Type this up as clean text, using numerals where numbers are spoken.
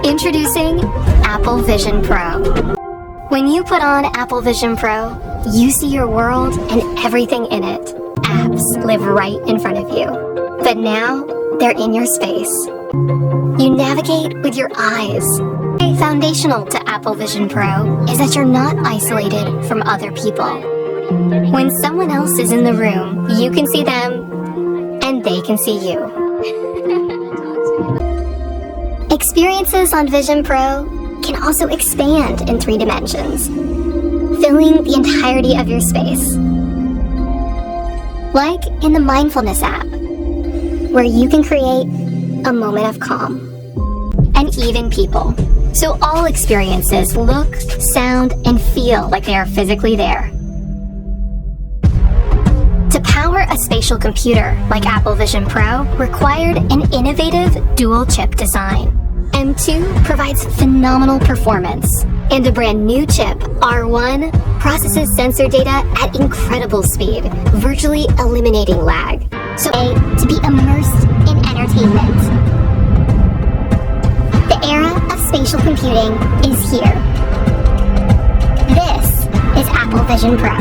Introducing Apple Vision Pro. When you put on Apple Vision Pro, you see your world and everything in it. Apps live right in front of you. But now, they're in your space. You navigate with your eyes. Foundational to Apple Vision Pro is that you're not isolated from other people. When someone else is in the room, you can see them, and they can see you. Experiences on Vision Pro can also expand in 3 dimensions, filling the entirety of your space. Like in the Mindfulness app, where you can create a moment of calm. And even people. So all experiences look, sound, and feel like they are physically there. To power a spatial computer like Apple Vision Pro required an innovative dual-chip design. M2 provides phenomenal performance, and a brand new chip, R1, processes sensor data at incredible speed, virtually eliminating lag. So to be immersed in entertainment. The era of spatial computing is here. This is Apple Vision Pro.